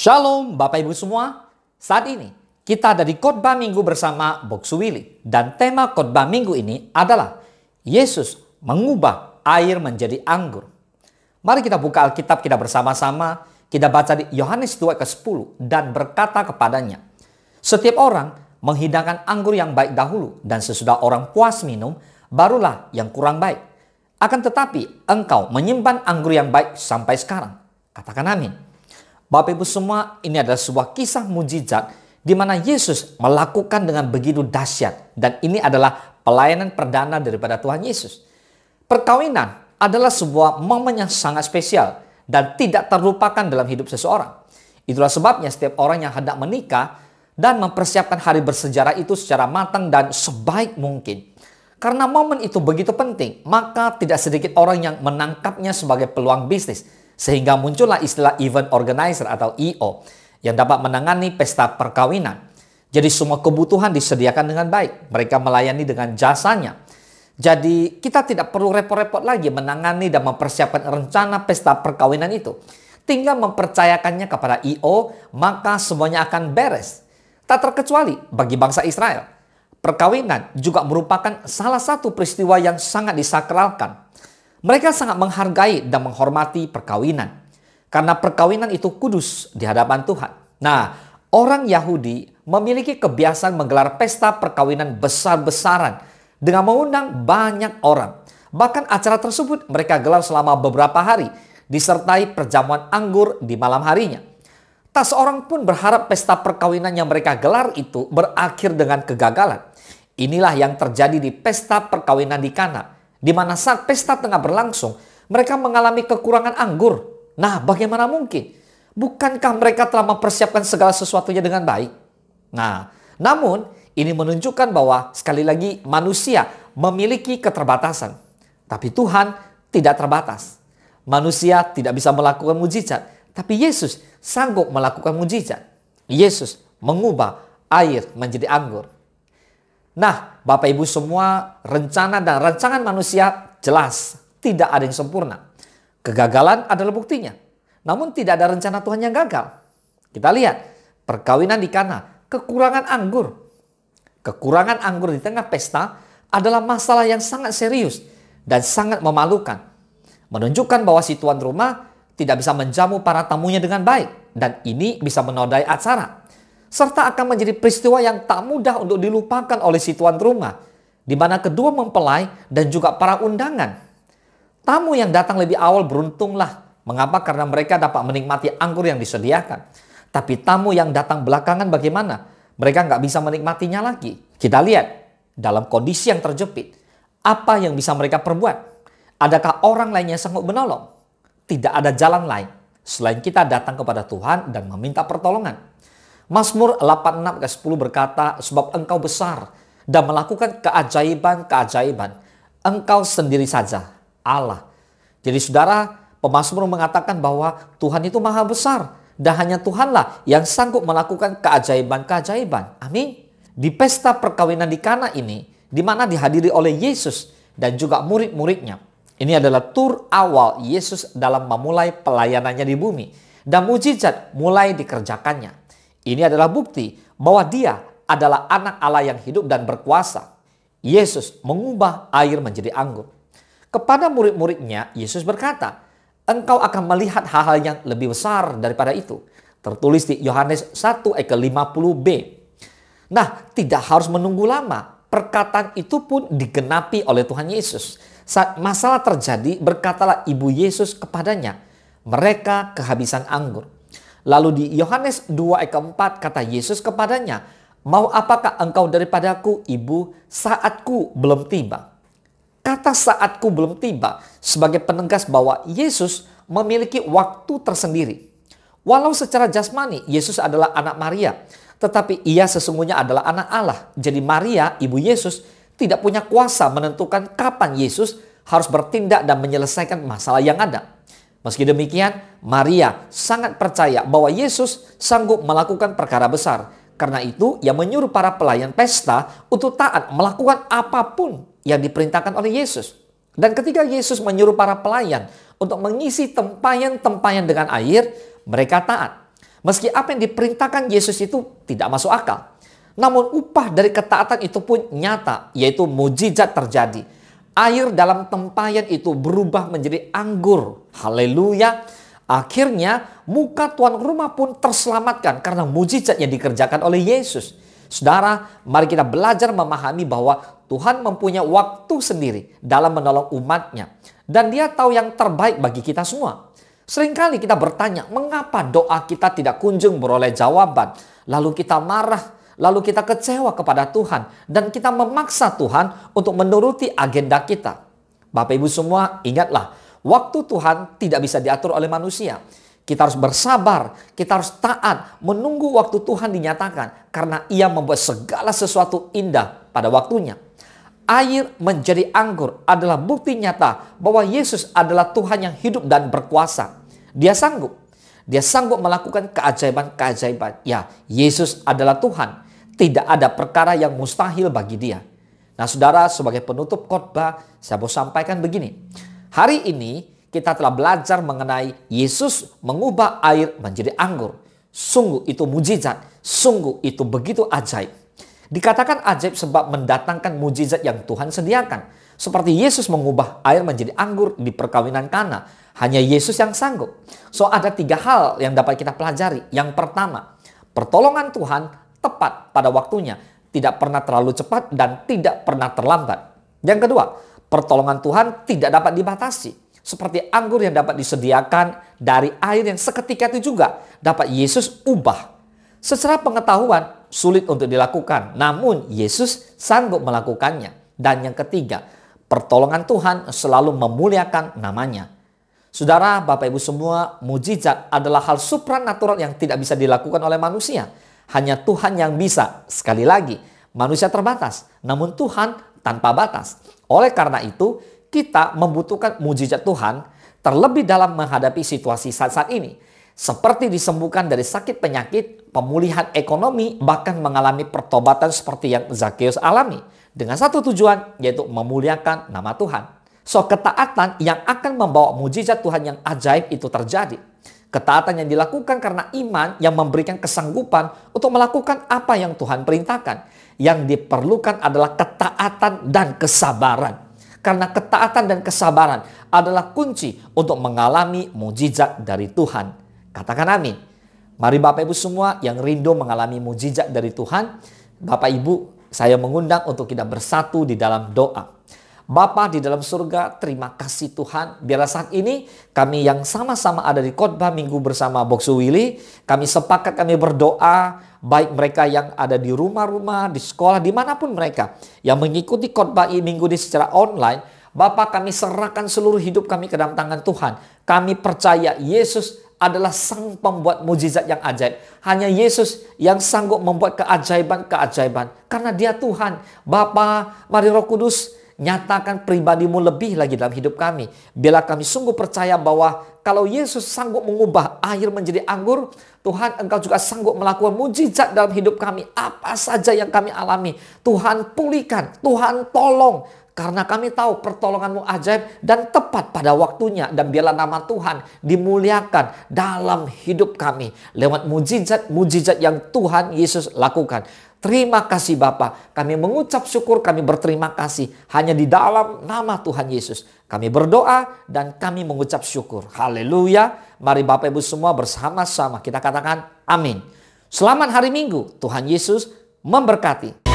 Shalom Bapak Ibu semua. Saat ini kita ada di khotbah minggu bersama Boksu Willy. Dan tema khotbah minggu ini adalah Yesus mengubah air menjadi anggur. Mari kita buka Alkitab kita bersama-sama. Kita baca di Yohanes 2 ke 10 dan berkata kepadanya, setiap orang menghidangkan anggur yang baik dahulu, dan sesudah orang puas minum, barulah yang kurang baik. Akan tetapi engkau menyimpan anggur yang baik sampai sekarang. Katakan amin. Bapak Ibu semua, ini adalah sebuah kisah mujizat di mana Yesus melakukan dengan begitu dahsyat. Dan ini adalah pelayanan perdana daripada Tuhan Yesus. Perkawinan adalah sebuah momen yang sangat spesial dan tidak terlupakan dalam hidup seseorang. Itulah sebabnya setiap orang yang hendak menikah dan mempersiapkan hari bersejarah itu secara matang dan sebaik mungkin. Karena momen itu begitu penting, maka tidak sedikit orang yang menangkapnya sebagai peluang bisnis. Sehingga muncullah istilah event organizer atau EO yang dapat menangani pesta perkawinan. Jadi semua kebutuhan disediakan dengan baik. Mereka melayani dengan jasanya. Jadi kita tidak perlu repot-repot lagi menangani dan mempersiapkan rencana pesta perkawinan itu. Tinggal mempercayakannya kepada EO, maka semuanya akan beres. Tak terkecuali bagi bangsa Israel. Perkawinan juga merupakan salah satu peristiwa yang sangat disakralkan. Mereka sangat menghargai dan menghormati perkawinan. Karena perkawinan itu kudus di hadapan Tuhan. Nah, orang Yahudi memiliki kebiasaan menggelar pesta perkawinan besar-besaran dengan mengundang banyak orang. Bahkan acara tersebut mereka gelar selama beberapa hari, disertai perjamuan anggur di malam harinya. Tak seorang pun berharap pesta perkawinan yang mereka gelar itu berakhir dengan kegagalan. Inilah yang terjadi di pesta perkawinan di Kana. Di mana saat pesta tengah berlangsung, mereka mengalami kekurangan anggur. Nah, bagaimana mungkin? Bukankah mereka telah mempersiapkan segala sesuatunya dengan baik? Nah, namun ini menunjukkan bahwa sekali lagi manusia memiliki keterbatasan. Tapi Tuhan tidak terbatas. Manusia tidak bisa melakukan mujizat, tapi Yesus sanggup melakukan mujizat. Yesus mengubah air menjadi anggur. Nah, Bapak Ibu semua, rencana dan rancangan manusia jelas tidak ada yang sempurna. Kegagalan adalah buktinya. Namun tidak ada rencana Tuhan yang gagal. Kita lihat, perkawinan di Kana, kekurangan anggur. Kekurangan anggur di tengah pesta adalah masalah yang sangat serius dan sangat memalukan. Menunjukkan bahwa si tuan rumah tidak bisa menjamu para tamunya dengan baik. Dan ini bisa menodai acara. Serta akan menjadi peristiwa yang tak mudah untuk dilupakan oleh si tuan rumah, di mana kedua mempelai dan juga para undangan. Tamu yang datang lebih awal beruntunglah. Mengapa? Karena mereka dapat menikmati anggur yang disediakan. Tapi tamu yang datang belakangan bagaimana? Mereka nggak bisa menikmatinya lagi. Kita lihat, dalam kondisi yang terjepit, apa yang bisa mereka perbuat? Adakah orang lainnya sanggup menolong? Tidak ada jalan lain selain kita datang kepada Tuhan dan meminta pertolongan. Mazmur 86 ke 10 berkata, sebab engkau besar dan melakukan keajaiban-keajaiban. Engkau sendiri saja, Allah. Jadi saudara, pemazmur mengatakan bahwa Tuhan itu maha besar. Dan hanya Tuhanlah yang sanggup melakukan keajaiban-keajaiban. Amin. Di pesta perkawinan di Kana ini, di mana dihadiri oleh Yesus dan juga murid-muridnya. Ini adalah tur awal Yesus dalam memulai pelayanannya di bumi. Dan mujizat mulai dikerjakannya. Ini adalah bukti bahwa dia adalah anak Allah yang hidup dan berkuasa. Yesus mengubah air menjadi anggur. Kepada murid-muridnya, Yesus berkata, engkau akan melihat hal-hal yang lebih besar daripada itu. Tertulis di Yohanes 1 ayat 50b. Nah, tidak harus menunggu lama. Perkataan itu pun digenapi oleh Tuhan Yesus. Saat masalah terjadi, berkatalah ibu Yesus kepadanya, mereka kehabisan anggur. Lalu di Yohanes 2 ayat 4 kata Yesus kepadanya, mau apakah engkau daripadaku, ibu, saatku belum tiba. Kata saatku belum tiba sebagai penegas bahwa Yesus memiliki waktu tersendiri. Walau secara jasmani Yesus adalah anak Maria, tetapi ia sesungguhnya adalah anak Allah. Jadi Maria, ibu Yesus, tidak punya kuasa menentukan kapan Yesus harus bertindak dan menyelesaikan masalah yang ada. Meski demikian, Maria sangat percaya bahwa Yesus sanggup melakukan perkara besar. Karena itu, ia menyuruh para pelayan pesta untuk taat melakukan apapun yang diperintahkan oleh Yesus. Dan ketika Yesus menyuruh para pelayan untuk mengisi tempayan-tempayan dengan air, mereka taat. Meski apa yang diperintahkan Yesus itu tidak masuk akal. Namun upah dari ketaatan itu pun nyata, yaitu mujizat terjadi. Air dalam tempayan itu berubah menjadi anggur. Haleluya. Akhirnya muka tuan rumah pun terselamatkan karena mujizat yang dikerjakan oleh Yesus. Saudara, mari kita belajar memahami bahwa Tuhan mempunyai waktu sendiri dalam menolong umatnya. Dan Dia tahu yang terbaik bagi kita semua. Seringkali kita bertanya, mengapa doa kita tidak kunjung beroleh jawaban? Lalu kita marah, lalu kita kecewa kepada Tuhan. Dan kita memaksa Tuhan untuk menuruti agenda kita. Bapak Ibu semua, ingatlah, waktu Tuhan tidak bisa diatur oleh manusia. Kita harus bersabar, kita harus taat, menunggu waktu Tuhan dinyatakan. Karena Ia membuat segala sesuatu indah pada waktunya. Air menjadi anggur adalah bukti nyata bahwa Yesus adalah Tuhan yang hidup dan berkuasa. Dia sanggup. Dia sanggup melakukan keajaiban-keajaiban. Ya, Yesus adalah Tuhan. Tidak ada perkara yang mustahil bagi Dia. Nah, saudara, sebagai penutup khotbah, saya mau sampaikan begini. Hari ini kita telah belajar mengenai Yesus mengubah air menjadi anggur. Sungguh itu mujizat. Sungguh itu begitu ajaib. Dikatakan ajaib sebab mendatangkan mujizat yang Tuhan sediakan. Seperti Yesus mengubah air menjadi anggur di perkawinan Kana. Hanya Yesus yang sanggup. So ada 3 hal yang dapat kita pelajari. Yang pertama, pertolongan Tuhan tepat pada waktunya. Tidak pernah terlalu cepat dan tidak pernah terlambat. Yang kedua, pertolongan Tuhan tidak dapat dibatasi. Seperti anggur yang dapat disediakan dari air yang seketika itu juga dapat Yesus ubah. Secara pengetahuan sulit untuk dilakukan, namun Yesus sanggup melakukannya. Dan yang ketiga, pertolongan Tuhan selalu memuliakan namanya. Saudara, Bapak Ibu semua, mujizat adalah hal supranatural yang tidak bisa dilakukan oleh manusia. Hanya Tuhan yang bisa. Sekali lagi, manusia terbatas, namun Tuhan tanpa batas. Oleh karena itu, kita membutuhkan mujizat Tuhan terlebih dalam menghadapi situasi saat ini. Seperti disembuhkan dari sakit penyakit, pemulihan ekonomi, bahkan mengalami pertobatan seperti yang Zakheus alami. Dengan satu tujuan, yaitu memuliakan nama Tuhan. So, ketaatan yang akan membawa mujizat Tuhan yang ajaib itu terjadi. Ketaatan yang dilakukan karena iman yang memberikan kesanggupan untuk melakukan apa yang Tuhan perintahkan. Yang diperlukan adalah ketaatan dan kesabaran. Karena ketaatan dan kesabaran adalah kunci untuk mengalami mujizat dari Tuhan. Katakan amin. Mari Bapak Ibu semua yang rindu mengalami mujizat dari Tuhan. Bapak Ibu, saya mengundang untuk kita bersatu di dalam doa. Bapa di dalam surga, terima kasih Tuhan. Biarlah saat ini kami yang sama-sama ada di khotbah minggu bersama Boksu Willy, kami sepakat kami berdoa, baik mereka yang ada di rumah-rumah, di sekolah, dimanapun mereka yang mengikuti khotbah minggu ini secara online. Bapa, kami serahkan seluruh hidup kami ke dalam tangan Tuhan. Kami percaya Yesus adalah sang pembuat mujizat yang ajaib. Hanya Yesus yang sanggup membuat keajaiban-keajaiban. Karena Dia Tuhan. Bapa, mari Roh Kudus, nyatakan pribadimu lebih lagi dalam hidup kami. Bila kami sungguh percaya bahwa kalau Yesus sanggup mengubah air menjadi anggur, Tuhan, Engkau juga sanggup melakukan mujizat dalam hidup kami. Apa saja yang kami alami, Tuhan pulihkan, Tuhan tolong. Karena kami tahu pertolongan-Mu ajaib dan tepat pada waktunya. Dan biarlah nama Tuhan dimuliakan dalam hidup kami. Lewat mujizat-mujizat yang Tuhan Yesus lakukan. Terima kasih Bapa. Kami mengucap syukur, kami berterima kasih. Hanya di dalam nama Tuhan Yesus. Kami berdoa dan kami mengucap syukur. Haleluya. Mari Bapak Ibu semua bersama-sama kita katakan amin. Selamat hari Minggu. Tuhan Yesus memberkati.